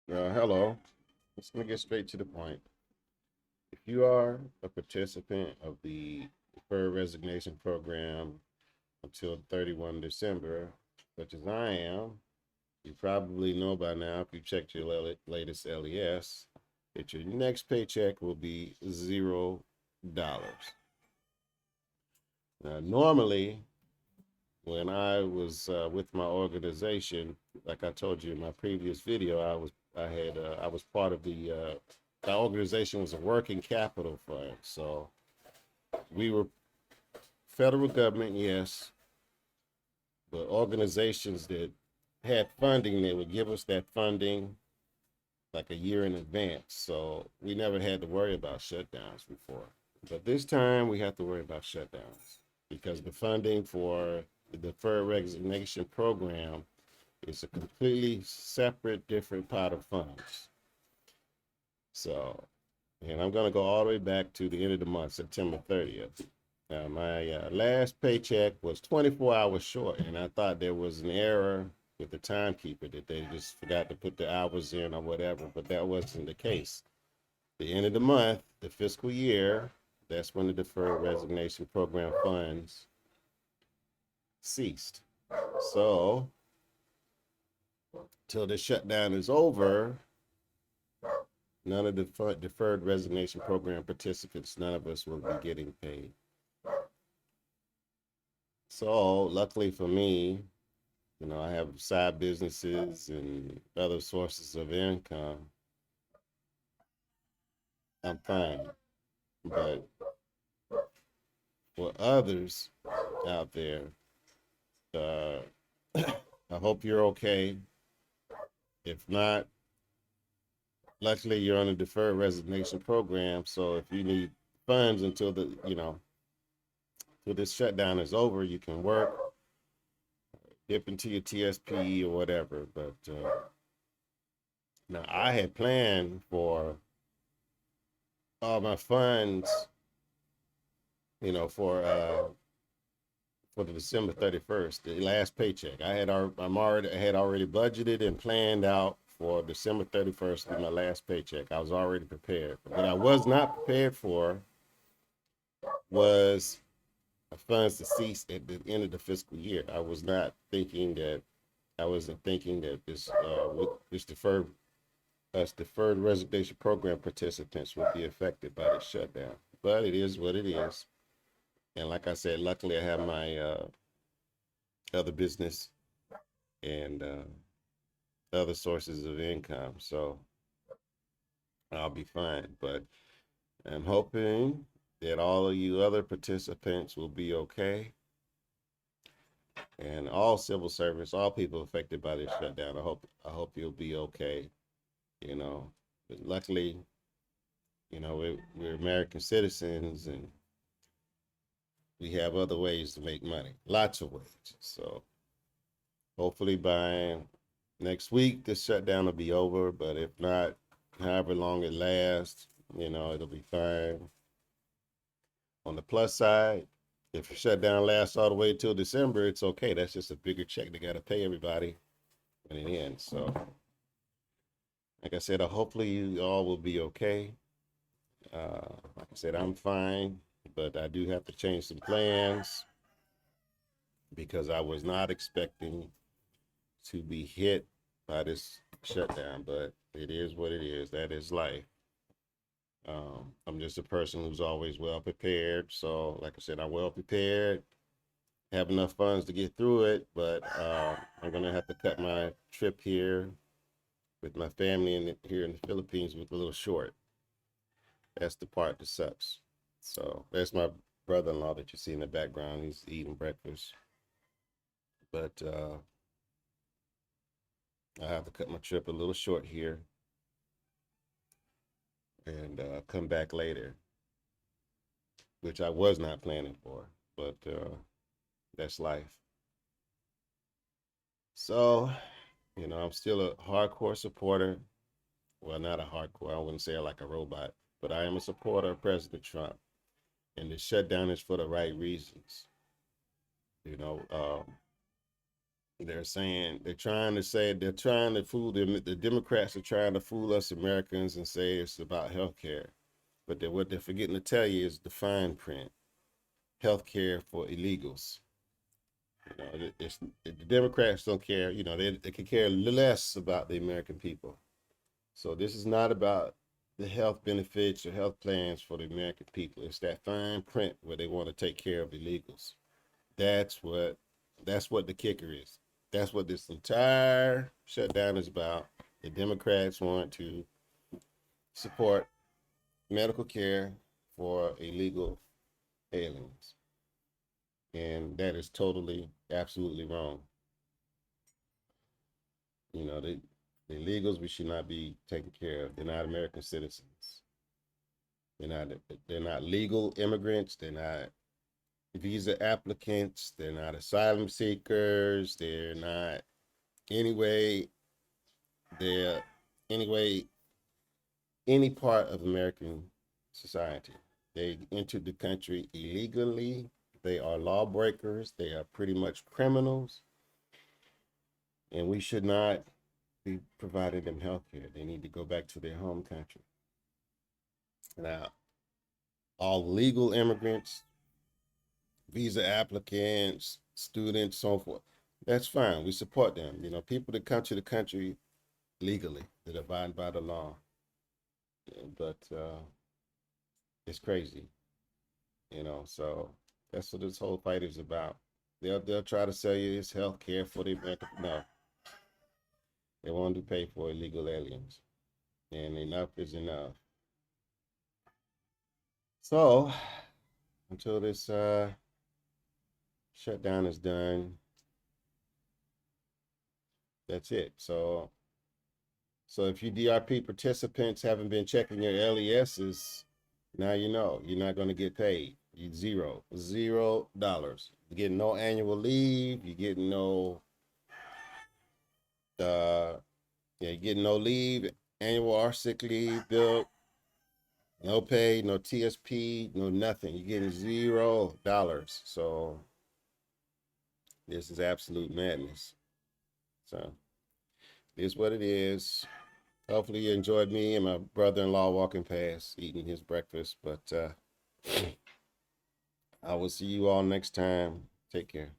Hello. Let's gonna get straight to the point. If you are a participant of the Deferred Resignation Program until 31 December, such as I am, you probably know by now if you checked your latest LES that your next paycheck will be $0. Now, normally, when I was with my organization, like I told you in my previous video, I was part of the organization was a working capital fund. So we were federal government, yes, but organizations that had funding, they would give us that funding like a year in advance. So we never had to worry about shutdowns before. But this time we have to worry about shutdowns because the funding for the deferred resignation program is a completely separate, different pot of funds. So, and I'm going to go all the way back to the end of the month, September 30th. My last paycheck was 24 hours short, and I thought there was an error with the timekeeper that they just forgot to put the hours in or whatever, but that wasn't the case. The end of the month, the fiscal year, that's when the deferred resignation program funds ceased. So, till the shutdown is over, none of the deferred resignation program participants, none of us will be getting paid. So, luckily for me, I have side businesses and other sources of income. I'm fine. But for others out there, uh, I hope you're okay. If not, luckily you're on a deferred resignation program. So if you need funds until till this shutdown is over, you can work, dip into your TSP or whatever. But now I had planned for all my funds, you know, for the December 31st, the last paycheck. I had already budgeted and planned out for December 31st to be my last paycheck. I was already prepared. What I was not prepared for was funds to cease at the end of the fiscal year. I wasn't thinking that this deferred resignation program participants would be affected by the shutdown. But it is what it is. And like I said, luckily I have my other business and other sources of income. So I'll be fine. But I'm hoping that all of you other participants will be okay. And all civil servants, all people affected by this shutdown, I hope you'll be okay. You know, but luckily, we're American citizens and we have other ways to make money, lots of ways. So hopefully by next week, this shutdown will be over. But if not, however long it lasts, it'll be fine. On the plus side, if the shutdown lasts all the way till December, it's okay. That's just a bigger check they got to pay everybody when it ends. So, like I said, hopefully you all will be okay. Like I said, I'm fine, but I do have to change some plans because I was not expecting to be hit by this shutdown, but it is what it is. That is life. I'm just a person who's always well prepared. So, like I said, I'm well prepared, have enough funds to get through it, but I'm gonna have to cut my trip here with my family here in the Philippines with a little short. That's the part that sucks. So there's my brother-in-law that you see in the background. He's eating breakfast, but I have to cut my trip a little short here and come back later, which I was not planning for, but that's life. So, I'm still a hardcore supporter. Well, not a hardcore, I wouldn't say like a robot, but I am a supporter of President Trump. And the shutdown is for the right reasons. You know, They're saying they're trying to fool them. The Democrats are trying to fool us Americans and say it's about health care, but what they're forgetting to tell you is the fine print: health care for illegals. You know, the Democrats don't care. You know, they can care less about the American people. So this is not about the health benefits or health plans for the American people. It's that fine print where they want to take care of illegals. That's what that's what the kicker is. That's what this entire shutdown is about. The Democrats want to support medical care for illegal aliens. And that is totally, absolutely wrong. You know, the illegals we should not be taken care of. They're not American citizens. They're not they're not legal immigrants. They're not visa applicants. They're not asylum seekers. They're not anyway. They're anyway any part of American society. They entered the country illegally. They are lawbreakers. They are pretty much criminals, and we should not be providing them health care. They need to go back to their home country. Now, all legal immigrants, visa applicants, students, so forth. That's fine. We support them. You know, people that come to the country legally, that abide by the law. But it's crazy, you know. So that's what this whole fight is about. They'll try to sell you this health care for the American. No, they want to pay for illegal aliens, and enough is enough. So until this shutdown is done, that's it. So if you DRP participants haven't been checking your LESs, now you know you're not going to get paid. You $0. You're getting no annual leave. You're getting no yeah, you're getting no leave, annual or sick leave bill, no pay, no TSP, no nothing. You're getting $0. So this is absolute madness. So it is what it is. Hopefully you enjoyed me and my brother-in-law walking past, eating his breakfast. But I will see you all next time. Take care.